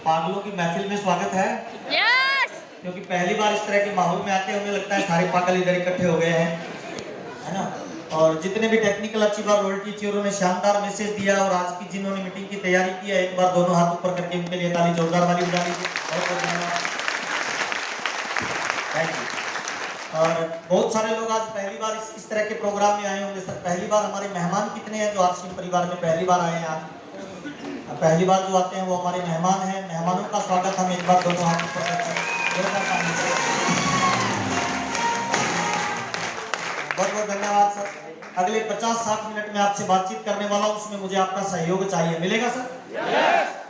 पागलों की महफिल में स्वागत है। क्योंकि पहली बार इस तरह के माहौल में आते हैं, उन्हें लगता है सारे पागल इधर इकट्ठे हो गए हैं, है ना। और जितने भी टेक्निकल अचीवर रॉयल्टी अचीवरों ने शानदार मैसेज दिया और आज की जिन्होंने मीटिंग की तैयारी की है, एक बार दोनों हाथ ऊपर करके उनके लिए ताली जोरदार वाली बजा लीजिए। बहुत बहुत धन्यवाद, थैंक यू। और बहुत सारे लोग आज पहली बार इस तरह के प्रोग्राम में आए होंगे। सर पहली बार हमारे मेहमान कितने हैं जो आरसीएम परिवार में पहली बार आए हैं? आज पहली बार जो आते हैं वो हमारे मेहमान हैं। मेहमानों का स्वागत हम एक बार दोनों हाथ ऊपर करते हैं। बहुत बहुत धन्यवाद सर। अगले 50-60 मिनट में आपसे बातचीत करने वाला हूँ, उसमें मुझे आपका सहयोग चाहिए, मिलेगा सर?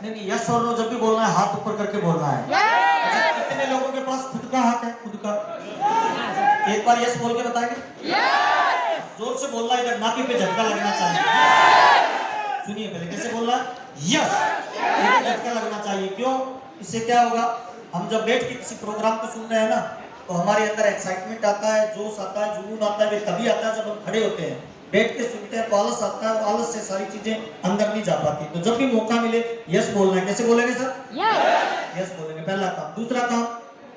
नहीं, यस और नो जब भी बोलना है हाथ ऊपर करके बोलना है। अच्छा, कितने लोगों के पास खुद का हाथ है? खुद का एक बार यस बोल के बताएंगे। जोर से बोलना, इधर नाभि पे झटका लगना चाहिए। सुनिए पहले कैसे बोलना है, यस, झटका लगना चाहिए। क्यों? इससे क्या होगा, हम जब बैठ के किसी प्रोग्राम को सुन रहे हैं ना, तो हमारे अंदर एक्साइटमेंट आता है, जोश आता है, जुनून आता है। वे तभी आता है जब हम खड़े होते हैं। बैठ के सुनते हैं तो आलस आता है, आलस से सारी चीजें अंदर नहीं जा पाती। तो जब भी मौका मिले यस बोलना है। कैसे बोलेंगे सर? यस बोलेंगे, पहला काम। दूसरा काम,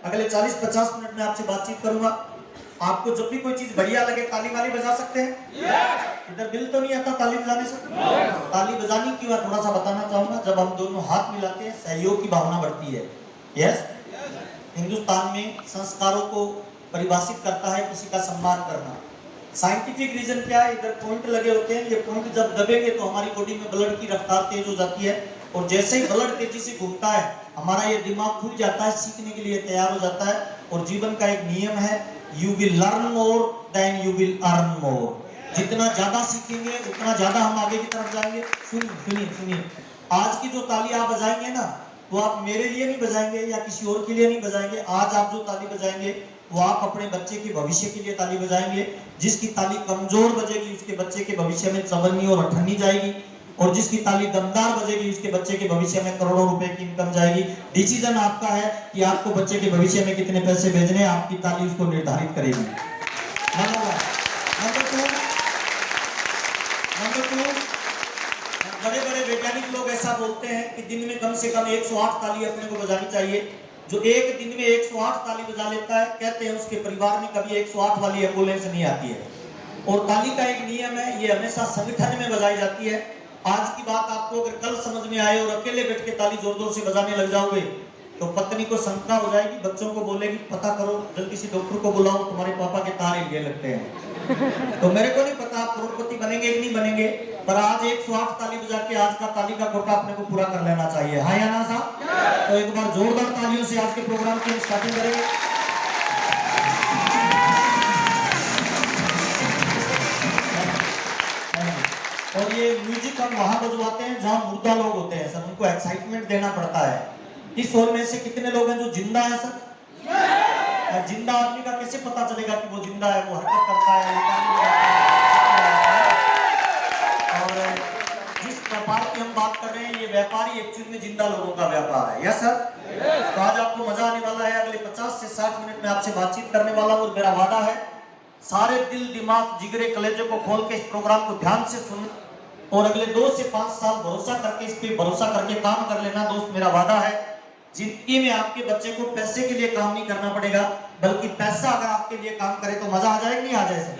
अगले 40-50 मिनट में आपसे बातचीत करूंगा। आपको जब भी कोई चीज बढ़िया लगे ताली वाली बजा सकते हैं। इधर बिल तो नहीं आता ताली बजाने से? ताली बजानी क्यों है थोड़ा सा बताना चाहूंगा। जब हम दोनों हाथ मिलाते हैं सहयोग की भावना बढ़ती है। यस, हिंदुस्तान में संस्कारों को परिभाषित करता है किसी का सम्मान करना। साइंटिफिक रीजन क्या है? इधर पॉइंट लगे होते हैं, ये पॉइंट जब दबेंगे तो हमारी बॉडी में ब्लड की रफ्तार तेज हो जाती है, और जैसे ही ब्लड तेजी से घूमता है हमारा ये दिमाग खुल जाता है, सीखने के लिए तैयार हो जाता है। और जीवन का एक नियम है, you will learn more than you will earn more. जितना ज्यादा सीखेंगे उतना ज्यादा हम आगे की तरफ जाएंगे। सुनिए, आज की जो ताली आप बजाएंगे ना, वो आप मेरे लिए नहीं बजाएंगे या किसी और के लिए नहीं बजाएंगे। आज आप जो ताली बजाएंगे वो आप अपने बच्चे के भविष्य के लिए ताली बजाएंगे। जिसकी ताली कमजोर बजेगी उसके बच्चे के भविष्य में चवन्नी और अठन्नी जाएगी, और जिसकी ताली दमदार बजेगी उसके बच्चे के भविष्य में करोड़ों रुपए की इनकम जाएगी। डिसीजन आपका है कि आपको बच्चे के भविष्य में कितने पैसे भेजने हैं, आपकी ताली उसको निर्धारित करेगी। नंबर टू, बड़े बड़े वैज्ञानिक लोग ऐसा बोलते हैं कि दिन में कम से कम 108 ताली अपने को बजानी चाहिए। जो एक दिन में 108 ताली बजा लेता है, कहते हैं उसके परिवार में कभी 108 वाली एम्बुलेंस नहीं आती है। और ताली का एक नियम है, ये हमेशा संगठन में बजाई जाती है। आज की बात आपको अगर कल समझ में आए और अकेले बैठ के ताली जोर जोर से बजाने लग जाओगे तो पत्नी को शंका हो जाएगी, बच्चों को बोलेगी पता करो, जल्दी से डॉक्टर को बुलाओ, तुम्हारे पापा के तार हिलने लगते हैं। तो मेरे को नहीं पता आप करोड़पति बनेंगे कि नहीं बनेंगे, पर आज 108 ताली बजा के आज का ताली का कोटा अपने को पूरा कर लेना चाहिए। हाँ या ना साहब? तो एक बार जोरदार तालियों से आज के प्रोग्राम की स्टार्टिंग करेंगे। और ये म्यूजिक हम वहां बजवाते हैं जहां मुर्दा लोग होते हैं सर, उनको एक्साइटमेंट देना पड़ता है। इस हॉल में से कितने लोग हैं जो जिंदा है सर? जिंदा आदमी का कैसे पता चलेगा कि वो जिंदा है? वो हरकत करता है, और जिस व्यापार की हम बात कर रहे हैं ये व्यापार ही एक्चुअली में जिंदा लोगों का व्यापार है। Yes sir? तो आज आपको मजा आने वाला है। अगले 50 से 60 मिनट में आपसे बातचीत करने वाला हूँ, और मेरा वादा है सारे दिल दिमाग जिगरे कलेजे को खोल के इस प्रोग्राम को ध्यान से सुन, और अगले 2 से 5 साल भरोसा करके इस पे भरोसा करके काम कर लेना। दोस्त मेरा वादा है जिंदगी में आपके बच्चे को पैसे के लिए काम नहीं करना पड़ेगा, बल्कि पैसा अगर आपके लिए काम करे तो मजा आ जाए कि नहीं आ जाए सर?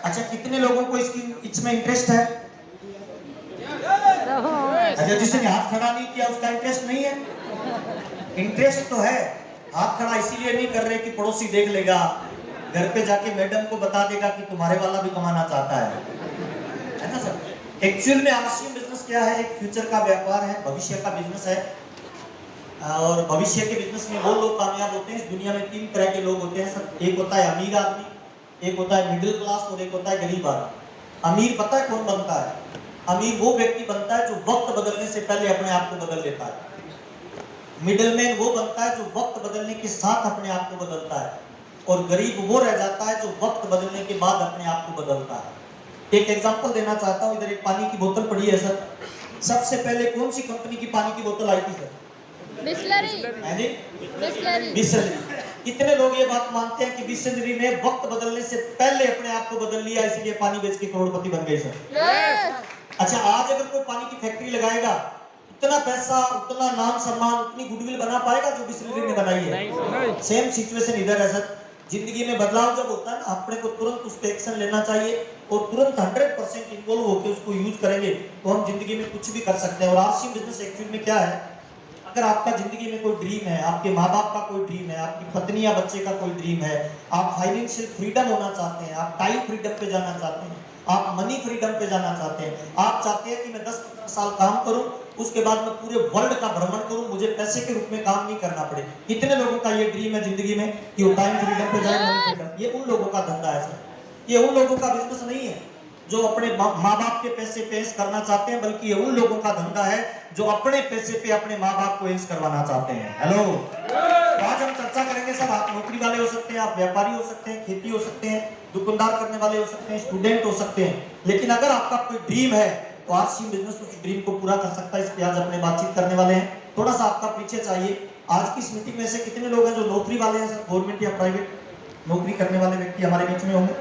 अच्छा, कितने लोगों को इसमें इंटरेस्ट है? अच्छा, जिसने हाथ खड़ा नहीं किया उसका इंटरेस्ट नहीं है? इंटरेस्ट तो है, हाथ खड़ा इसीलिए नहीं कर रहे कि पड़ोसी देख लेगा, घर पे जाके मैडम को बता देगा कि तुम्हारे वाला भी कमाना चाहता है ना सर? एक्चुअल में आरसीएम बिजनेस क्या है? एक फ्यूचर का व्यापार है, भविष्य का बिजनेस है। और भविष्य के बिजनेस में वो लोग कामयाब होते हैं। इस दुनिया में 3 तरह के लोग होते हैं सर। एक होता है अमीर आदमी, एक होता है मिडिल क्लास, और एक होता है गरीब आदमी। अमीर पता है कौन बनता है? अमीर वो व्यक्ति बनता है जो वक्त बदलने से पहले अपने आप को बदल लेता है। मिडिलमैन वो बनता है जो वक्त बदलने के साथ अपने आप को बदलता है, और गरीब वो रह जाता है जो वक्त बदलने के बाद अपने आप को बदलता है। एक एग्जांपल देना चाहता हूँ, इधर एक पानी की बोतल पड़ी है सर। सबसे पहले कौन सी कंपनी की पानी की बोतल आई थी सर? बिसलरी। कितने लोग ये बात मानते हैं कि बिसलरी ने वक्त बदलने से पहले अपने आप को बदल लिया, इसलिए पानी बेच के करोड़पति बन गए सर? अच्छा, आज अगर कोई पानी की फैक्ट्री लगाएगा उतना पैसा, उतना नाम सम्मान, उतनी गुडविल बना पाएगा जो बिस्लेरी ने बनाई है। सेम सिचुएशन इधर है सर। जिंदगी में बदलाव जब होता है ना, अपने को तुरंत उस पर एक्शन लेना चाहिए और तुरंत 100% इन्वॉल्व होकर उसको यूज करेंगे तो हम जिंदगी में कुछ भी कर सकते हैं। और आरसीएम बिजनेस एक्चुअल में क्या है, अगर आपका जिंदगी में कोई ड्रीम है, आपके माँ बाप का कोई ड्रीम है, आपकी पत्नी या बच्चे का कोई ड्रीम है, आप फाइनेंशियल फ्रीडम होना चाहते हैं, आप टाइम फ्रीडम पे जाना चाहते हैं, आप मनी फ्रीडम पे जाना चाहते हैं, आप चाहते हैं कि मैं 10 साल काम करूं, उसके बाद मैं पूरे वर्ल्ड का भ्रमण करूं, मुझे पैसे के रूप में काम नहीं करना पड़े। कितने लोगों का ये ड्रीम है जिंदगी में कि वो टाइम फ्रीडम पे जाए, मनी फ्रीडम। ये उन लोगों का धंधा है सर, ये उन लोगों का बिजनेस नहीं है जो अपने माँ बाप के पैसे पे ऐश करना चाहते हैं, बल्कि ये उन लोगों का धंधा है जो अपने पैसे पे अपने माँ बाप को ऐश करवाना चाहते हैं। हेलो, तो आज हम चर्चा करेंगे सर। आप नौकरी वाले हो सकते हैं, आप व्यापारी हो सकते हैं, खेती हो सकते हैं, दुकानदार करने वाले हो सकते हैं, स्टूडेंट हो सकते हैं, लेकिन अगर आपका कोई ड्रीम है तो आरसीएम बिजनेस उस ड्रीम को पूरा कर सकता है। इस पे आज अपने बातचीत करने वाले हैं। थोड़ा सा आपका पीछे चाहिए। आज की इस मीटिंग में से कितने लोग हैं जो नौकरी वाले हैं सर, गवर्नमेंट या प्राइवेट नौकरी करने वाले व्यक्ति हमारे बीच में होंगे?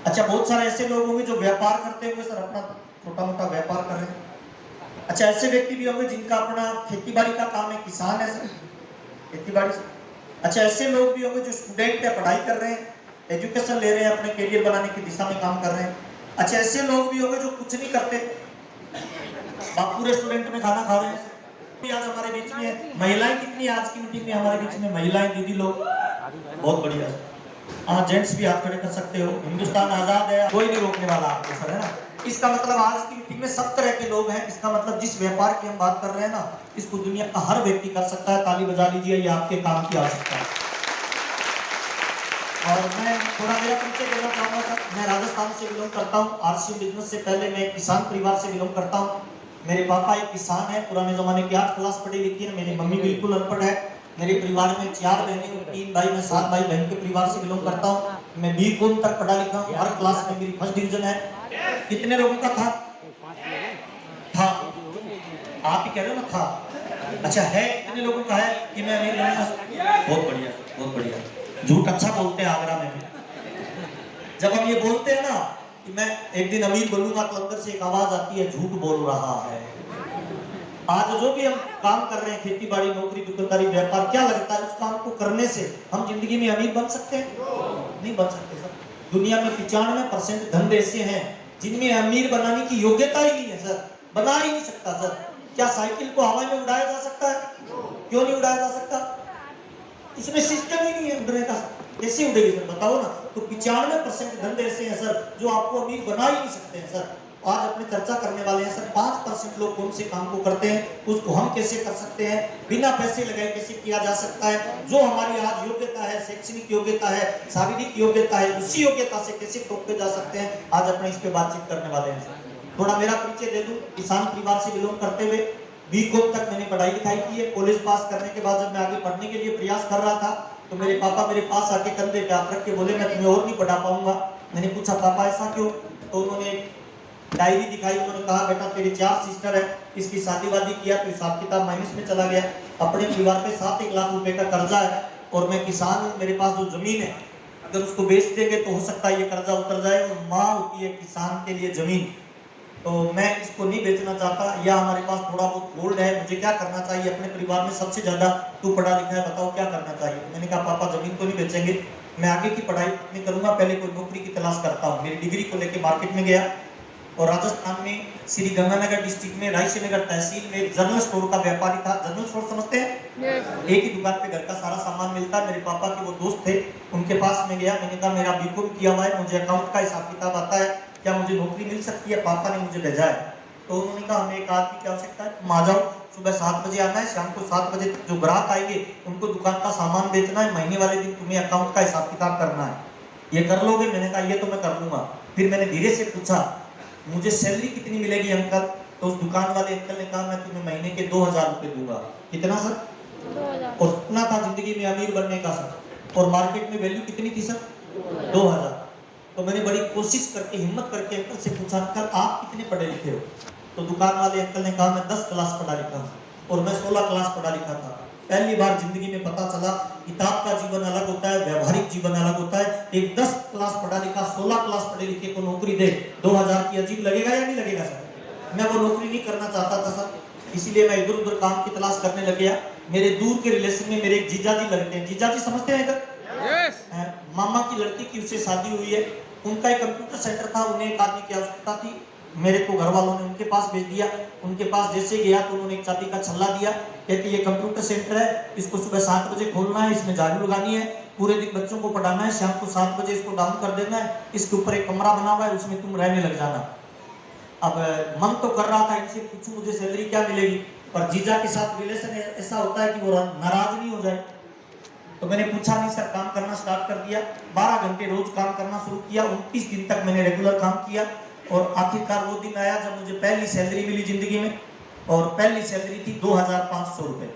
अच्छा, बहुत सारे ऐसे लोग होंगे जो व्यापार करते होंगे सर, अपना छोटा मोटा व्यापार कर रहे हैं। अच्छा, ऐसे व्यक्ति भी होंगे जिनका अपना खेती बाड़ी का काम है, किसान है सर, खेती बाड़ी से। अच्छा, ऐसे लोग भी होंगे जो स्टूडेंट है, पढ़ाई कर रहे हैं, एजुकेशन ले रहे हैं, अपने करियर बनाने की दिशा में काम कर रहे हैं। अच्छा, ऐसे लोग भी होंगे जो कुछ नहीं करते, बापू रेस्टोरेंट में खाना खा रहे हैं। आज हमारे बीच में महिलाएं कितनी, आज की मीटिंग में हमारे बीच में महिलाएं, दीदी लोग, बहुत बढ़िया। हाँ, जेंट्स भी हाथ खड़े कर सकते हो। हिंदुस्तान आजाद है, कोई नहीं रोकने वाला आपको सर, है ना। इसका मतलब आज की मीटिंग में सब तरह के लोग हैं। इसका मतलब जिस व्यापार की हम बात कर रहे हैं ना, इसको दुनिया का हर व्यक्ति कर सकता है। ताली बजा लीजिए, ये आपके काम की आवश्यकता है। और मैं थोड़ा मेरा परिचय देना चाहूंगा सर। मैं राजस्थान से बिलोंग करता हूँ। आरसीएम बिजनेस से पहले मैं किसान परिवार से बिलोंग करता हूँ। मेरे पापा एक किसान है, पुराने जमाने की 8 क्लास पढ़ी लिखी है। मेरी मम्मी बिल्कुल अनपढ़ है। मेरे परिवार में 4 बहनें और 3 भाई, मैं 7 भाई बहन के परिवार से बिलोंग करता हूँ। मैं बीकॉम तक पढ़ा लिखा हूँ, हर क्लास में मेरी फर्स्ट डिवीजन है। कितने लोगों का था? आप ही कह रहे हो ना था। अच्छा, है कितने लोगों का है कि मैं अमीर बनूंगा? बहुत बढ़िया, बहुत बढ़िया। झूठ अच्छा बोलते हैं आगरा में भी। जब हम ये बोलते हैं ना कि मैं एक दिन अमीर बनूंगा, तो अंदर से एक आवाज आती है, झूठ बोल रहा है। आज जो भी हम काम कर रहे हैं, खेती बाड़ी, नौकरी, दुकानदारी, व्यापार, क्या लगता है उस काम को करने से हम जिंदगी में अमीर बन सकते हैं? नहीं बन सकते सर। दुनिया में 95% धंधे ऐसे हैं जिनमें अमीर बनाने की योग्यता ही नहीं है सर, बना ही नहीं सकता सर। क्या साइकिल को हवा में उड़ाया जा सकता है? क्यों नहीं उड़ाया जा सकता? इसमें सिस्टम ही नहीं है उड़ने का। कैसे उड़ेगी सर, बताओ ना। तो 95% धंधे ऐसे हैं सर जो आपको अमीर बना ही नहीं सकते हैं सर। आज अपनी चर्चा करने वाले हैं सर, 5% लोग कौन से काम को करते हैं, उसको हम कैसे कर सकते हैं, बिना पैसे लगाए कैसे किया जा सकता है। जो हमारी आज योग्यता है, शैक्षणिक योग्यता है, शारीरिक योग्यता है, उसी योग्यता से कैसे टॉप पे जा सकते हैं, आज अपने इस पे बातचीत करने वाले हैं सर। थोड़ा मेरा परिचय दे दूं। किसान परिवार से बिलोंग करते हुए बीकॉम तक मैंने पढ़ाई लिखाई की है। कॉलेज पास करने के बाद जब मैं आगे पढ़ने के लिए प्रयास कर रहा था तो मेरे पापा मेरे पास आके कंधे पे हाथ रख के बोले, मैं तुम्हें और नहीं पढ़ा पाऊंगा। मैंने पूछा, पापा ऐसा क्यों? तो उन्होंने डायरी दिखाई। उन्होंने कहा, बेटा तेरी 4 सिस्टर है, इसकी शादी वादी किया तो हिसाब किताब माइनस में चला गया। अपने परिवार पे 7-1 लाख रुपए का कर्जा है और मैं किसान हूँ। मेरे पास जो जमीन है, अगर उसको बेच देंगे तो हो सकता है ये कर्जा उतर जाए। और माँ होती है किसान के लिए जमीन, तो मैं इसको नहीं बेचना चाहता। या हमारे पास थोड़ा बहुत गोल्ड है, मुझे क्या करना चाहिए? अपने परिवार में सबसे ज्यादा तू पढ़ा लिखा है, बताओ क्या करना चाहिए? मैंने कहा, पापा जमीन तो नहीं बेचेंगे, मैं आगे की पढ़ाई नहीं करूंगा, पहले कोई नौकरी की तलाश करता हूँ। मेरी डिग्री को लेकर मार्केट में गया और राजस्थान में श्री गंगानगर डिस्ट्रिक्ट में रायसेनगर तहसील में एक जनरल स्टोर का व्यापारी था। जनरल स्टोर समझते हैं? एक ही दुकान पे घर का सारा सामान मिलता है। मेरे पापा के वो दोस्त थे, उनके पास में गया। मैंने कहा, मेरा बीकॉम किया हुआ है, मुझे अकाउंट का हिसाब किताब आता है, क्या मुझे नौकरी मिल सकती है? पापा ने मुझे भेजा है। तो उन्होंने कहा, हमें एक आदमी की आवश्यकता है, तुम आ जाओ, सुबह 7 बजे आना है, शाम को 7 बजे जो ग्राहक आएंगे उनको दुकान का सामान बेचना है, महीने वाले दिन तुम्हें अकाउंट का हिसाब किताब करना है, ये कर लोगे? मैंने कहा, ये तो मैं कर लूंगा। फिर मैंने धीरे से पूछा, मुझे सैलरी कितनी मिलेगी अंकल? तो उस दुकान वाले अंकल ने कहा, मैं तुम्हें महीने के 2000 रुपए दूंगा। कितना सर? 2000। और सपना था जिंदगी में अमीर बनने का सर, और मार्केट में वैल्यू कितनी थी सर? 2000। तो मैंने बड़ी कोशिश करके, हिम्मत करके अंकल से पूछा, अंकल आप कितने पढ़े लिखे हो? तो दुकान वाले अंकल ने कहा, मैं 10 क्लास पढ़ा लिखा हूँ। और मैं 16 क्लास पढ़ा लिखा था। पहली बार जिंदगी में पता चला किताब का जीवन अलग होता है, व्यवहारिक जीवन अलग होता है। एक 10 क्लास पढ़ा लिखा, 16 क्लास पढ़े लिखे को नौकरी दे 2000 की, अजीब लगेगा या नहीं लगेगा सर? मैं वो नौकरी नहीं करना चाहता था सर। इसीलिए मैं इधर उधर काम की तलाश करने लग गया। मेरे दूर के रिलेशन में मेरे एक जीजा जी लगते हैं, जीजा जी समझते हैं इधर? यस। मामा की लड़की की उससे शादी हुई है, उनका एक कंप्यूटर सेंटर था, उन्हें एक आदमी की आवश्यकता थी, मेरे को घर वालों ने उनके पास भेज दिया। उनके पास जैसे गया तो उन्होंने एक चाबी का छल्ला दिया, कहते ये कंप्यूटर सेंटर है, इसको सुबह 7 बजे खोलना है, इसमें झाड़ू लगानी है, पूरे दिन बच्चों को पढ़ाना है, शाम को 7 बजे इसको डाउन कर देना है, इसके ऊपर एक कमरा बना हुआ है, उसमें तुम रहने लग जाना। अब मन तो कर रहा था इनसे पूछूं मुझे सैलरी क्या मिलेगी, पर जीजा के साथ रिलेशन ऐसा होता है कि वो नाराज नहीं हो जाए। तो मैंने पूछा नहीं सर, काम करना स्टार्ट कर दिया। 12 घंटे रोज काम करना शुरू किया। 29 दिन तक मैंने रेगुलर काम किया और आखिरकार वो दिन आया जब मुझे पहली सैलरी मिली जिंदगी में, और पहली सैलरी थी 2500 रुपए।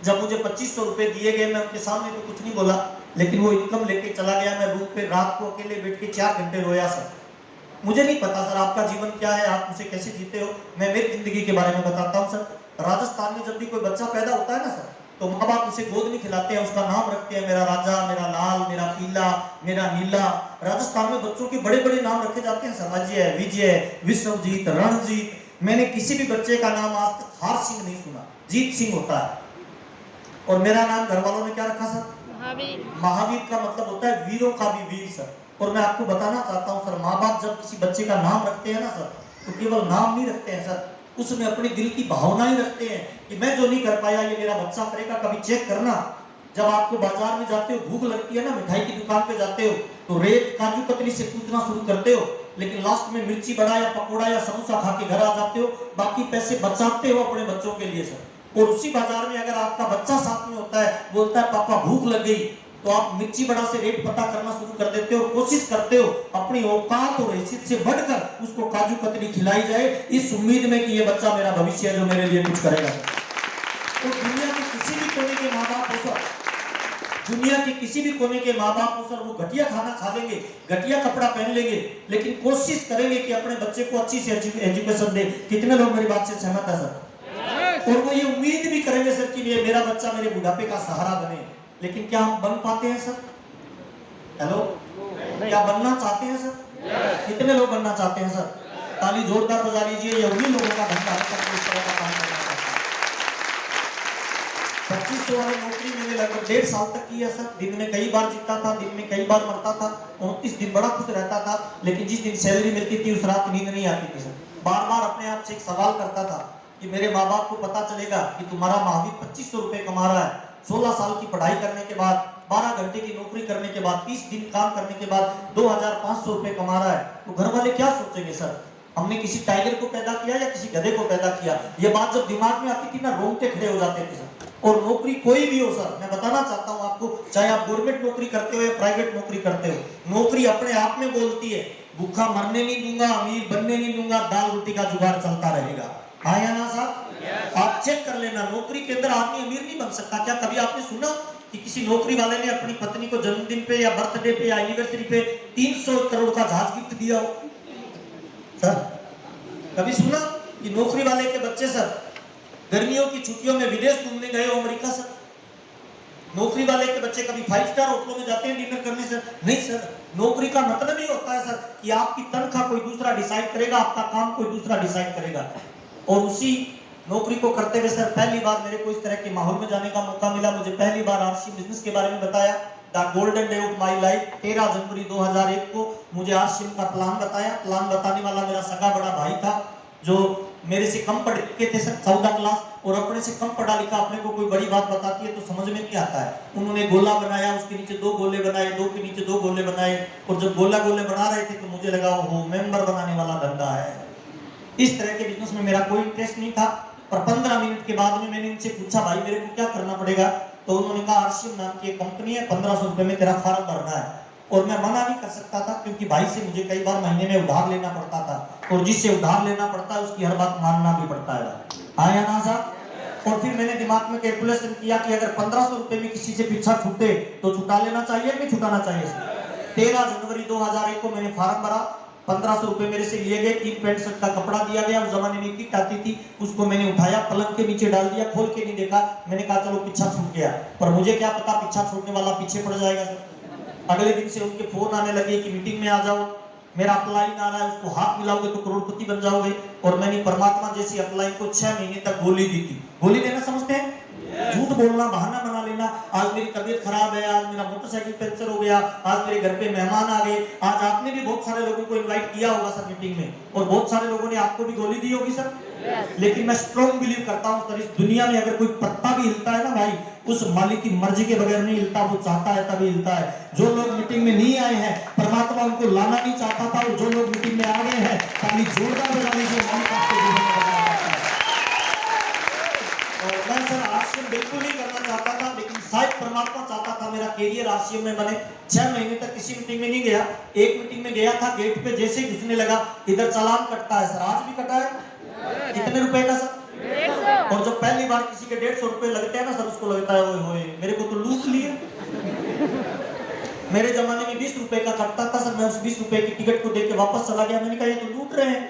जब मुझे 2500 रुपए दिए गए, मैं उनके सामने तो कुछ नहीं बोला, लेकिन वो इनकम लेके चला गया। मैं रूम पे रात को अकेले बैठ के 4 घंटे रोया सर। मुझे नहीं पता सर आपका जीवन क्या है, आप उसे कैसे जीते हो, मैं मेरी जिंदगी के बारे में बताता हूँ सर। राजस्थान में जब भी कोई बच्चा पैदा होता है ना सर, तो माँ बाप उसे गोद में खिलाते हैं, उसका नाम रखते हैं, मेरा राजा, मेरा लाल, मेरा पीला, मेरा नीला। राजस्थान में बच्चों के बड़े बड़े नाम रखे जाते हैं सर, अजय, विजय, विश्वजीत, रणजीत। मैंने किसी भी बच्चे का नाम आज तक हार सिंह नहीं सुना, जीत सिंह होता है। और मेरा नाम घर वालों ने क्या रखा सर? महावीर। महावीर का मतलब होता है वीरों का भी वीर सर। और मैं आपको बताना चाहता हूँ सर, माँ बाप जब किसी बच्चे का नाम रखते हैं ना सर, तो केवल नाम नहीं रखते हैं सर, उसमें अपनी दिल की भावनाएं रखते हैं कि मैं जो नहीं कर पाया ये मेरा बच्चा करेगा। कभी चेक करना, जब आपको बाजार में जाते हो, भूख लगती है ना, मिठाई की दुकान पे जाते हो, तो रेट काजू कतली से पूछना शुरू करते हो, लेकिन लास्ट में मिर्ची बड़ा या पकौड़ा या समोसा खा के घर आ जाते हो, बाकी पैसे बचाते हो अपने बच्चों के लिए सर। और उसी बाजार में अगर आपका बच्चा साथ में होता है, बोलता है पापा भूख लग गई, तो आप मिर्ची बड़ा से रेट पता करना शुरू कर देते हो, कोशिश करते हो अपनी औकात और हैसियत से बढ़कर उसको काजू कतली खिलाई जाए, इस उम्मीद में कि ये बच्चा मेरा भविष्य है जो मेरे लिए कुछ करेगा। तो दुनिया के किसी भी कोने के माँ बाप हो सर, दुनिया के किसी भी कोने के माँ बाप हो सर, वो घटिया खाना खा लेंगे, घटिया कपड़ा पहन लेंगे, लेकिन कोशिश करेंगे कि अपने बच्चे को अच्छी से अच्छी एजुकेशन दे। कितने लोग मेरी बात से सहमत है सर? और वो ये उम्मीद भी करेंगे सर कि ये मेरा बच्चा मेरे बुढ़ापे का सहारा बने। लेकिन क्या हम बन पाते हैं सर? हेलो, क्या बनना चाहते हैं सर? कितने लोग बनना चाहते हैं सर? ताली जोरदार बजा लीजिए। ये उन्हीं लोगों का धंधा है सर, इस तरह का काम करना चाहते हैं। 2500 वाली नौकरी मैंने लगभग 1.5 साल तक की है सर। दिन में कई बार जीतता था, दिन में कई बार मरता था, 29 दिन बड़ा खुश रहता था, लेकिन जिस दिन सैलरी मिलती थी उस रात नींद नहीं आती थी सर। बार बार अपने आप से एक सवाल करता था कि मेरे माँ बाप को पता चलेगा कि तुम्हारा महावीर 2500 रुपए कमा रहा है, 16 साल की पढ़ाई करने के बाद, 12 घंटे की नौकरी करने के बाद, 30 दिन काम करने के बाद 2500 रुपए कमा रहा है, तो घर वाले क्या सोचेंगे सर? हमने किसी टाइगर को पैदा किया या किसी गधे को पैदा किया? ये बात जब दिमाग में आती थी ना, रोंगटे खड़े हो जाते थे सर। और नौकरी कोई भी हो सर, मैं बताना चाहता हूँ आपको, चाहे आप गवर्नमेंट नौकरी करते हो या प्राइवेट नौकरी करते हो, नौकरी अपने आप में बोलती है, भूखा मरने नहीं दूंगा, अमीर बनने नहीं दूंगा, दाल रोटी का जुगाड़ चलता रहेगा। हाँ या ना साहब? आप चेक कर लेना, नौकरी के अंदर आदमी अमीर नहीं बन सकता। क्या कभी आपने सुना कि किसी नौकरी वाले ने अपनी पत्नी को जन्मदिन पे या बर्थडे पे या एनिवर्सरी पे 300 करोड़ का जहाज गिफ्ट दिया हो सर? कभी सुना कि नौकरी वाले के बच्चे सर गर्मियों की छुट्टियों में विदेश घूमने गए हो, अमेरिका सर? नौकरी वाले के बच्चे कभी 5 स्टार होटलों में जाते हैं डिनर करने सर? नहीं सर। नौकरी का मतलब ही होता है सर कि आपकी तनख्वाह कोई दूसरा डिसाइड करेगा, आपका काम कोई दूसरा डिसाइड करेगा। और उसी नौकरी को करते हुए सर पहली बार मेरे को इस तरह के माहौल में जाने का मौका मिला। मुझे पहली बार आरसी बिजनेस के बारे में बताया, the golden day of my life. 13 जनवरी 2001 को मुझे आरसी का प्लान बताया। प्लान बताने वाला मेरा सगा बड़ा भाई था जो मेरे से कम पढ़े लिखे थे सर, 14 क्लास, और अपने से कम पढ़ा लिखा अपने को कोई बड़ी बात बताती है तो समझ में नहीं आता है। उन्होंने गोला बनाया, उसके नीचे 2 गोले बनाए, 2 के नीचे 2 गोले बनाए, और जब गोला गोले बना रहे थे तो मुझे लगा वो मेंबर बनाने वाला धंधा है। इस तरह के बिजनेस में मेरा कोई इंटरेस्ट नहीं था। और 15 मिनट के बाद में मैंने उनसे पूछा, भाई मेरे को क्या करना पड़ेगा? तो उन्होंने कहा आरसीएम नाम की एक कंपनी है, 1500 रुपए में तेरा फॉर्म भरना है। और मैं मना नहीं कर सकता था क्योंकि भाई से मुझे कई बार महीने में उधार लेना पड़ता था, और जिससे उधार लेना पड़ता है उसकी हर बात मानना भी पड़ता है। हाँ या ना साहब? और फिर मैंने दिमाग में कैलकुलेशन किया कि अगर 1500 रुपए में किसी से पीछा छूटे तो छुटा लेना चाहिए कि छुटाना चाहिए। 13 जनवरी 2001 को मैंने फॉर्म भरा। 1500 रुपए मेरे से लिए गए, 3 पैंट शर्ट का कपड़ा दिया गया। उस जमाने में किट आती थी, उसको मैंने उठाया, पलंग के नीचे डाल दिया, खोल के नहीं देखा। मैंने कहा चलो पीछा छूट गया, पर मुझे क्या पता पीछा छूटने वाला पीछे पड़ जाएगा सर। अगले दिन से उनके फोन आने लगे कि मीटिंग में आ जाओ। मेरा अपलाइन आ रहा है, उसको हाथ मिलाओगे तो करोड़पति बन जाओगे। और मैंने परमात्मा जैसी अपलाइन को 6 महीने तक गोली दी थी। गोली देना समझते हैं? झूठ बोलना, बहाना बना लेना। आज मेरी तबीयत खराब है, आज मेरा मोटरसाइकिल पंचर हो गया, आज मेरे घर पे मेहमान आ गए। आज आपने भी बहुत सारे लोगों को इनवाइट किया होगा सर मीटिंग में, और बहुत सारे लोगों ने आपको भी गोली दी होगी सर। लेकिन मैं स्ट्रॉन्ग बिलीव करता हूं सर, इस दुनिया में अगर कोई पत्ता भी हिलता है ना भाई, उस मालिक की मर्जी के बगैर नहीं हिलता, वो चाहता है तभी हिलता है। जो लोग मीटिंग में नहीं आए हैं, परमात्मा उनको लाना नहीं चाहता था, और जो लोग मीटिंग में आ गए हैं, ताली जोरदार बजा लीजिए, मालिक आपके जीवन में बदलाव करता है। और मैं सर आश्रम बिल्कुल नहीं करना चाहता था, लेकिन शायद परमात्मा चाहता था मेरा कैरियर आश्रम में बने। 6 महीने तक किसी मीटिंग में नहीं गया। एक मीटिंग में गया था, गेट पे जैसे ही घुसने लगा, इधर चालान कटता है सर, आज भी कटा है। कितने रुपए का सर? 150। और जब पहली बार किसी के 150 रुपए लगते हैं ना सर, उसको लगता है ओए होए मेरे को तो लूट लिए। मेरे जमाने में 20 रुपए का कटता था सर, मैं उस 20 रुपए की टिकट को देके वापस चला गया। मैंने कहा ये तो लूट रहे हैं।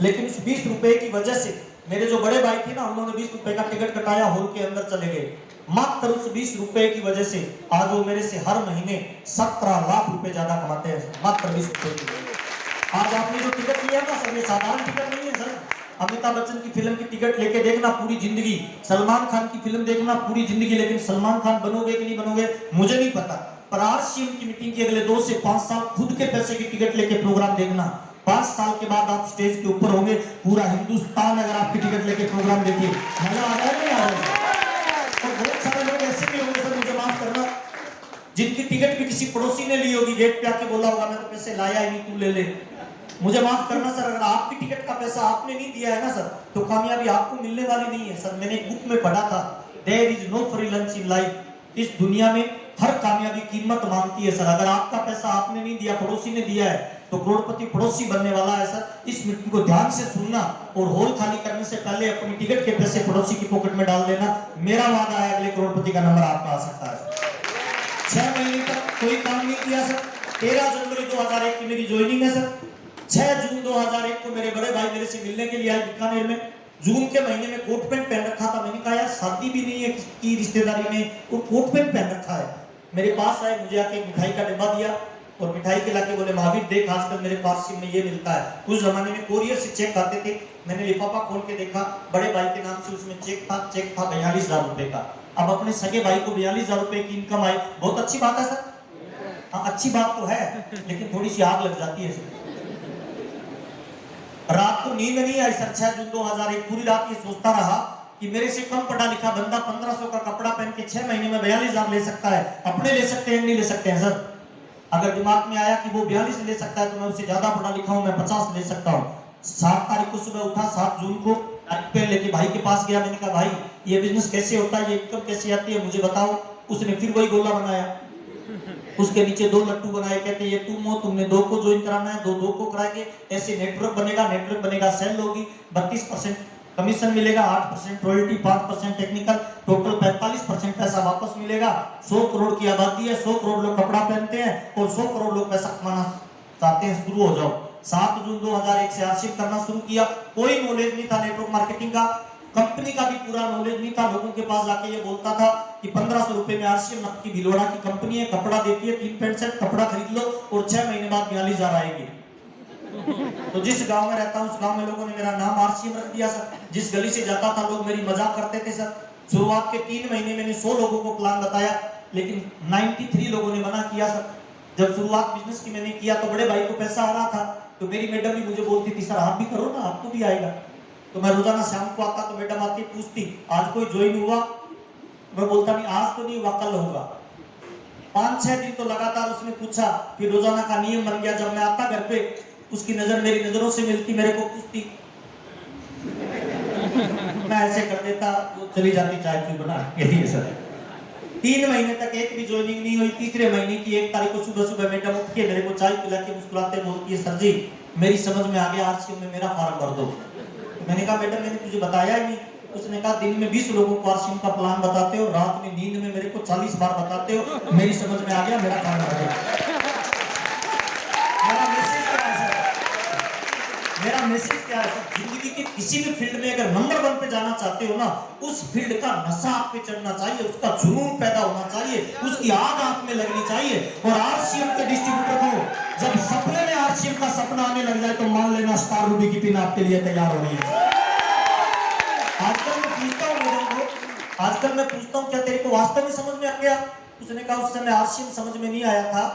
लेकिन उस 20 रुपए की वजह से मेरे जो बड़े भाई थे ना, उन्होंने 20 रुपए का टिकट कटाया, हॉल के अंदर चले गए। मात्र उस 20 रुपए की वजह से आज वो मेरे से हर महीने 17 लाख रुपए ज्यादा कमाते हैं, मात्र 20 रुपए की वजह से। आज आपने जो टिकट लिया ना सर, ये साधारण टिकट नहीं है सर। अमिताभ बच्चन की फिल्म की टिकट लेके देखना पूरी जिंदगी, सलमान खान की फिल्म देखना पूरी जिंदगी, लेकिन सलमान खान बनोगे कि नहीं बनोगे मुझे नहीं पता। पर आरसीएम की मीटिंग के अगले 2 से 5 साल खुद के पैसे की टिकट लेके प्रोग्राम देखना। 5 साल के बाद आप स्टेज के ऊपर होंगे, पूरा हिंदुस्तान अगर आपकी टिकट लेके प्रोग्राम देखे, मजा आ रहा है नहीं आ रहा? और बहुत सारे लोग ऐसे भी होंगे सर, मुझे माफ करना, जिनकी टिकट भी किसी पड़ोसी ने ली होगी, गेट पे आके बोला होगा मैं तो पैसे लाया ही नहीं, तू ले ले। मुझे माफ करना सर, अगर आपकी टिकट का पैसा आपने नहीं दिया है ना सर, तो कामयाबी आपको मिलने वाली नहीं है सर। मैंने एक बुक में पढ़ा था, there is no free lunch in life. इस दुनिया में हर कामयाबी कीमत मांगती है सर। अगर आपका पैसा आपने नहीं दिया, पड़ोसी ने दिया है, तो करोड़पति पड़ोसी बनने वाला है सर। इस मीटिंग को ध्यान से सुनना, और हॉल खाली करने से पहले अपनी टिकट के पैसे पड़ोसी की पॉकेट में डाल देना। मेरा वादा है अगले करोड़पति का नंबर आपका आ सकता है। 6 महीने तक कोई काम नहीं किया सर। 13 जनवरी 2001 की मेरी ज्वाइनिंग है सर। 6 जून 2001 को मेरे बड़े भाई मेरे से मिलने के लिए आए बीकानेर में। जून के महीने में कोट पैंट पहन रखा था। मैंने कहा यार शादी भी नहीं है किसी रिश्तेदारी में, वो कोट पैंट पहन रखा है। मेरे पास आए, मुझे आके मिठाई का डिब्बा दिया, और मिठाई के लाके बोले महावीर देख आजकल मेरे पास में ये मिलता है। उस जमाने में कोरियर से चेक आते थे। मैंने लिफाफा खोल के देखा, बड़े भाई के नाम से उसमें चेक था 42,000 रुपए का। अब अपने सगे भाई को 42,000 रुपए की इनकम आई, बहुत अच्छी बात है सर। हाँ अच्छी बात तो है, लेकिन थोड़ी सी आग लग जाती है सर। रात को नींद नहीं आई सर। 6 जून 2001 पूरी रात ये सोचता रहा कि मेरे से कम पढ़ा लिखा बंदा 1500 का कपड़ा पहन के 6 महीने में 42,000 ले सकता है, अपने ले सकते हैं नहीं ले सकते हैं सर? अगर दिमाग में आया कि वो 42 ले सकता है, तो मैं उससे ज्यादा पढ़ा लिखा हूं, मैं 50 ले सकता हूं। 7 तारीख को सुबह उठा, 7 जून को पेन लेके भाई के पास गया। मैंने कहा भाई ये बिजनेस कैसे होता है, ये इनकम कैसे आती है, मुझे बताओ। उसने फिर वही गोला बनाया, उसके नीचे 2 लट्टू बनाए, कहते ये तुम हो, तुमने 2 को ज्वाइन कराना है, 2 को कराएंगे, ऐसे नेटवर्क बनेगा, सेल होगी, 32% कमीशन मिलेगा, 8% रॉयल्टी, 5% टेक्निकल, टोटल 45% पैसा वापस मिलेगा। 100 करोड़ की आबादी है, 100 करोड़ लोग कपड़ा पहनते हैं, और 100 करोड़ लोग पैसा कमाना चाहते हैं, शुरू हो जाओ। 7 जून 2001 से आरसीएम करना शुरू किया। कोई नॉलेज नहीं था नेटवर्क मार्केटिंग का, कंपनी का भी पूरा नॉलेज नहीं था। लोगों के पास जाके ये बोलता था कि 1500 रुपए में आरसीएम की भिलवाड़ा की कंपनी है, कपड़ा देती है, 3 पैंट सेट कपड़ा खरीद लो और 6 महीने बाद 42,000 आएंगे। तो जिस गांव में रहता हूं, उस गांव में लोगों ने मेरा नाम आरसीएम रख दिया सर। जिस गली से जाता था लोग मेरी मजाक करते थे सर। शुरुआत के 3 महीने मैंने 100 लोगों को प्लान बताया, लेकिन 93 लोगों ने मना किया सर। जब शुरुआत बिजनेस की मैंने किया तो बड़े भाई को पैसा आ रहा था, तो मेरी मैडम भी मुझे बोलती थी सर आप भी करो ना, आपको भी आएगा। तो मैं रोजाना शाम को आता, तो मैडम आती पूछती आज कोई ज्वाइन हुआ? मैं बोलता नहीं आज तो नहीं हुआ, कल होगा। 5-6 दिन तो लगातार उसने पूछा, फिर रोजाना का नियम बन गया। जब मैं आता घर पे, उसकी नजर मेरी नजरों से मिलती, मेरे को पूछती, मैं ऐसे कर देता, वो चली जाती चाय क्यों बना। यही है सर। 3 महीने तक एक भी ज्वाइनिंग नहीं हुई। तीसरे महीने की 1 तारीख को सुबह सुबह मैडम उठ के मेरे को चाय पिला के मुस्कुराते बोलती है सर जी मेरी समझ में आ गया, आरसीएम में मेरा फॉर्म भर दो। मैंने कहा मैडम मैंने तुझे बताया ही नहीं। उसने कहा दिन में 20 लोगों को आरसीएम का प्लान बताते हो, रात में नींद में मेरे को 40 बार बताते हो, मेरी समझ में आ गया, मेरा फॉर्म भर दो। मेरा मेरा मैसेज क्या है सर, जिंदगी के किसी भी फील्ड में अगर नंबर 1 पे जाना चाहते हो ना, उस फील्ड का नशा आप पे चढ़ना चाहिए, उसका जुनून पैदा होना चाहिए, उसकी आग आप में लगनी चाहिए। और आरसीएम के डिस्ट्रीब्यूटर को जब सपने में आरसीएम का सपना आने लग जाए तो मान लेना स्टार रूबी की पिन आपके लिए तैयार हो रही है। आजकल मैं पूछता हूँ मैडम को, आजकल मैं पूछता हूँ क्या तेरे को वास्तव में समझ में आ गया? उसने कहा उस समय आरसीएम समझ में नहीं आया था,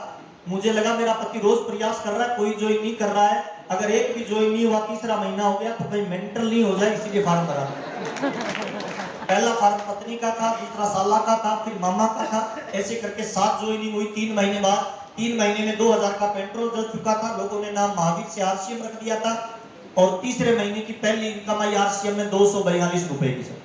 मुझे लगा मेरा पति रोज प्रयास कर रहा है, कोई ज्वाइन नहीं कर रहा है, अगर एक भी ज्वाइन नहीं हुआ, तीसरा महीना हो गया तो कहीं मेंटल नहीं हो जाए, इसीलिए फार्म भरा। पहला फार्म पत्नी का था, दूसरा साला का था, फिर मामा का था, ऐसे करके 7 ज्वाइनिंग हुई। 3 महीने बाद, 3 महीने में 2000 का पेट्रोल जल चुका था, लोगों ने नाम महावीर से आरसीएम रख दिया था, और तीसरे महीने की पहली इनकम आई आरसीएम में 242 रुपए की सर।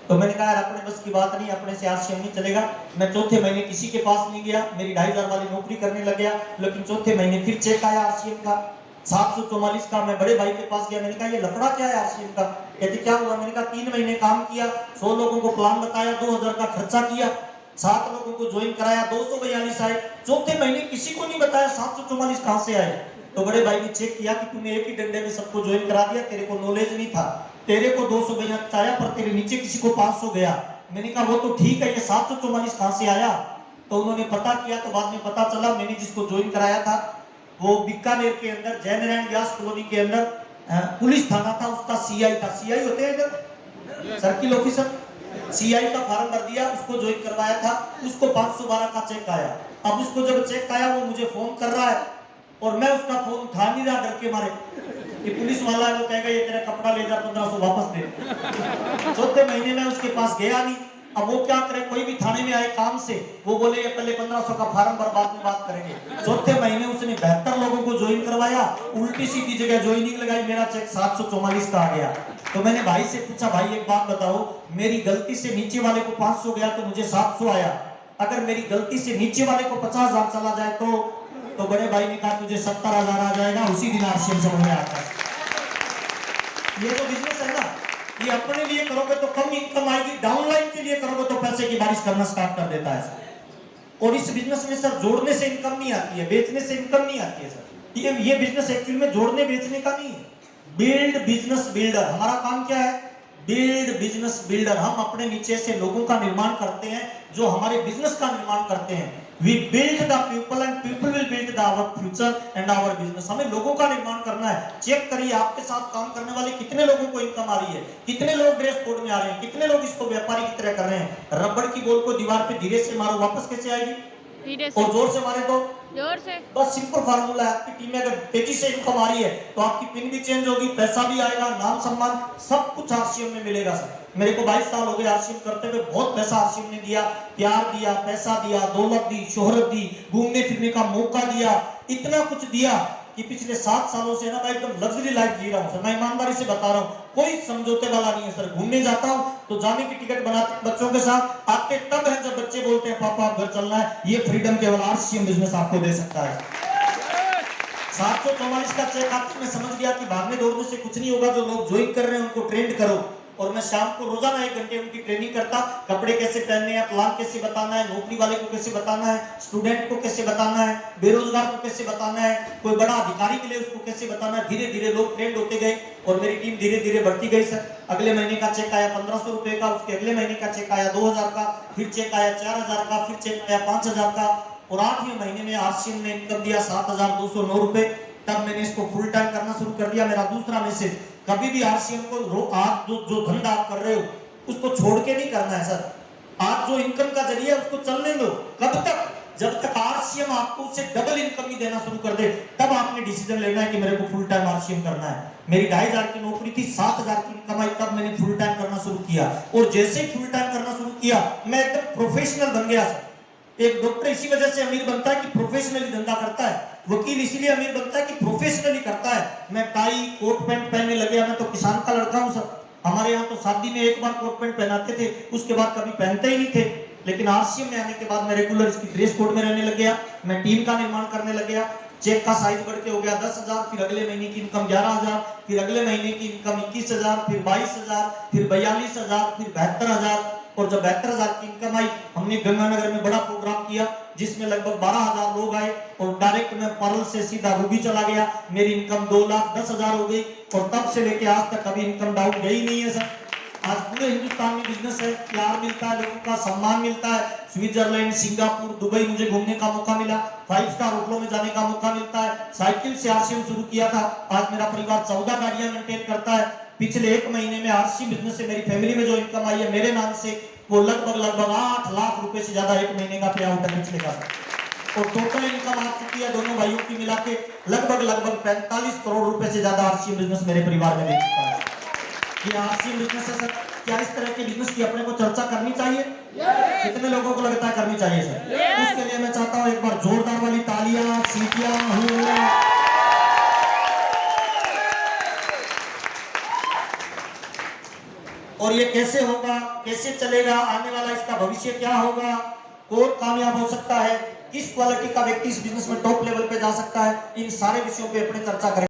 तो मैंने कहा यार अपने बस की बात नहीं, अपने से आरसीएम नहीं चलेगा। मैं चौथे महीने किसी के पास नहीं गया, मेरी 2500 वाली नौकरी करने लग गया, लेकिन चौथे महीने फिर चेक आया आरसीएम का 744 का। मैं बड़े भाई के पास गया, मैंने कहा ये लफड़ा क्या है आरसीएम का? कहते क्या हुआ? मैंने कहा 3 महीने काम किया, 100 लोगों को प्लान बताया, 2000 का खर्चा किया, 7 लोगों को ज्वाइन कराया, 242 आए, चौथे महीने किसी को नहीं बताया 744 कहां से आए। तो बड़े भाई ने चेक किया कि तूने एक ही डंडे में सबको ज्वाइन करा दिया, तेरे को नॉलेज नहीं था, तेरे को 242 आया पर तेरे नीचे किसी को 500 गया। मैंने कहा वो तो ठीक है, ये 744 कहां से आया? तो उन्होंने पता किया तो बाद में पता चला मैंने जिसको ज्वाइन कराया था वो बीकानेर के अंदर जय नारायण व्यास कॉलोनी के अंदर पुलिस थाना था, उसका सीआई था। सीआई होते हैं इधर सर्किल ऑफिसर, सीआई का फॉर्म भर दिया, उसको ज्वाइन करवाया था, उसको 512 का चेक आया। अब उसको जब चेक आया वो मुझे फोन कर रहा है और मैं उसका फोन उठा नहीं रहा डर के मारे कि पुलिस वाला है वो कहेगा ये तेरा कपड़ा ले जा 1500 वापस दे। चौथे महीने में उसके पास गया नहीं। अब वो क्या करे, कोई भी थाने में आए काम से वो बोले ये पहले 1500 का फॉर्म भर, बाद में बात करेंगे। चौथे महीने उसने 72 लोगों को ज्वाइन करवाया, उल्टी सीधी जगह ज्वाइनिंग लगाई, मेरा चेक 744 का आ गया। तो मैंने भाई से पूछा भाई एक बात बताओ, मेरी गलती से नीचे वाले को 500 गया तो मुझे 700 आया, अगर मेरी गलती से नीचे वाले को 50,000 चला जाए तो बड़े भाई ने कहा तुझे 70,000 आ जाएगा। उसी दिन आरसीएम समझ में आता है। ये तो बिजनेस है ना, ये अपने लिए करोगे तो कम इनकम आएगी, डाउनलाइन के लिए करोगे तो पैसे की बारिश करना स्टार्ट कर देता है सर। और इस बिजनेस में सर जोड़ने से इनकम नहीं आती है, बेचने से इनकम नहीं आती है सर। ये बिजनेस एक्चुअली में जोड़ने बेचने का नहीं है, बिल्ड बिजनेस बिल्डर। हमारा काम क्या है? Build business builder. हम अपने नीचे से लोगों का निर्माण करते हैं जो हमारे बिजनेस का निर्माण करते हैं। We build the people and people will build our future and our business। हमें लोगों का निर्माण करना है। चेक करिए आपके साथ काम करने वाले कितने लोगों को इनकम आ रही है, कितने लोग ड्रेस कोड में आ रहे हैं, कितने लोग इसको व्यापारी की तरह कर रहे हैं। रबड़ की बॉल को दीवार पे धीरे से मारो, वापस कैसे आएगी? और जोर से मारे तो जोर से। बस सिंपल फार्मूला है। आपकी टीम में अगर तेजी से इनकम आ रही है तो आपकी पिन भी चेंज होगी, पैसा भी आएगा, नाम सम्मान सब कुछ आरसीएम में मिलेगा सर। मेरे को 22 साल हो गए आरसीएम करते हुए, बहुत पैसा आरसीएम ने दिया, प्यार दिया, पैसा दिया, दौलत दी, शोहरत दी, घूमने फिरने का मौका दिया, इतना कुछ दिया कि पिछले 7 सालों से ना मैं एकदम लग्जरी लाइफ जी रहा हूँ सर। मैं ईमानदारी से बता रहा हूँ, कोई समझौते वाला नहीं है सर। घूमने जाता हूँ तो जाने की टिकट बनाते बच्चों के साथ, आते तब है जब बच्चे बोलते हैं पापा घर चलना है। ये फ्रीडम केवल आरसीएम बिजनेस आपको दे सकता है। 744 का चेक आपको मैं समझ गया कि भागने दौड़ने से कुछ नहीं होगा। जो लोग ज्वाइन कर रहे हैं उनको ट्रेंड करो, और मैं शाम को रोजाना 1 घंटे उनकी ट्रेनिंग करता। कपड़े कैसे पहनने हैं, प्लान कैसे बताना है, नौकरी वाले को कैसे बताना है, स्टूडेंट को कैसे बताना है, बेरोजगार को कैसे बताना है, कोई बड़ा अधिकारी के लिए उसको कैसे बताना है। धीरे धीरे लोग ट्रेंड होते गए और मेरी टीम धीरे धीरे बढ़ती गई सर। अगले महीने का चेक आया 1500 रुपए का, उसके अगले महीने का चेक आया 2000 का, फिर चेक आया 4000 का, फिर चेक आया 5000 का, और 8वें महीने में आरसीएम ने इनकम दिया 7209 रुपए। तब मैंने इसको फुल टाइम करना शुरू कर दिया। मेरा दूसरा मैसेज, कभी भी आरसीएम को आप जो धंधा आप कर रहे हो उसको छोड़ के नहीं करना है सर। आप जो इनकम का जरिया उसको चलने दो। कब तक? जब तक आरसीएम आपको उससे डबल इनकम ही देना शुरू कर दे, तब आपने डिसीजन लेना है कि मेरे को फुल टाइम आरसीएम करना है। मेरी 2500 की नौकरी थी, 7000 की इनकम आई, तब मैंने फुल टाइम करना शुरू किया। और जैसे ही फुल टाइम करना शुरू किया मैं एकदम प्रोफेशनल बन गया सर। एक डॉक्टर इसी वजह से अमीर बनता है कि प्रोफेशनली धंधा करता है। वकील इसीलिए अमीर बनता है कि प्रोफेशनली करता है। मैं टाई कोट पैंट पहनने लगे, मैं तो किसान का लड़का हूं सर। हमारे यहाँ तो शादी में एक बार कोट पैंट पहनाते थे, उसके बाद कभी पहनते ही नहीं थे। लेकिन आरसीएम में आने के बाद मैं रेगुलर इसकी ड्रेस कोड में रहने लग गया। मैं टीम का निर्माण करने लग गया। चेक का साइज बढ़ के हो गया 10,000, फिर अगले महीने की इनकम 11,000, फिर अगले महीने की इनकम 21,000, फिर 22,000, फिर 42,000, फिर 72,000, और जब 72,000 की इनकम आई, हमने गंगानगर में बड़ा प्रोग्राम किया जिसमें लगभग 12,000 लोग आए और डायरेक्ट मैं परल से सीधा रूबी चला गया। मेरी इनकम 2,10,000 हो गई और तब से लेके आज तक कभी इनकम डाउन गई नहीं है सर। आज पूरे हिंदुस्तान में बिजनेस है, प्यार मिलता है, लोगों का सम्मान मिलता है। स्विट्जरलैंड, सिंगापुर, दुबई मुझे घूमने का मौका मिला, 5 स्टार होटलों में जाने का मौका मिलता है। साइकिल से आरसीएम शुरू किया था, आज मेरा परिवार 14 गाड़ियां मेंटेन करता है। पिछले 1 महीने में आरसी बिजनेस से मेरी फैमिली में जो इनकम आई है मेरे नाम से, वो लगभग 8 लाख रुपए से ज्यादा 1 महीने का पे आउट है पिछले का। और टोटल इनकम आ चुकी है दोनों भाइयों की मिला के लगभग 45 करोड़ रुपए से ज्यादा आरसी बिजनेस मेरे परिवार में दे चुका है। ये आरसी बिजनेस है सर। क्या इस तरह के बिजनेस की अपने को चर्चा करनी चाहिए? कितने लोगों को लगता है करनी चाहिए सर? उसके लिए मैं चाहता हूं एक बार जोरदार वाली तालियां, सीटियां। और ये कैसे होगा, कैसे चलेगा, आने वाला इसका भविष्य क्या होगा, कौन कामयाब हो सकता है, किस क्वालिटी का व्यक्ति इस बिजनेस में टॉप लेवल पे जा सकता है, इन सारे विषयों पे अपने चर्चा करें।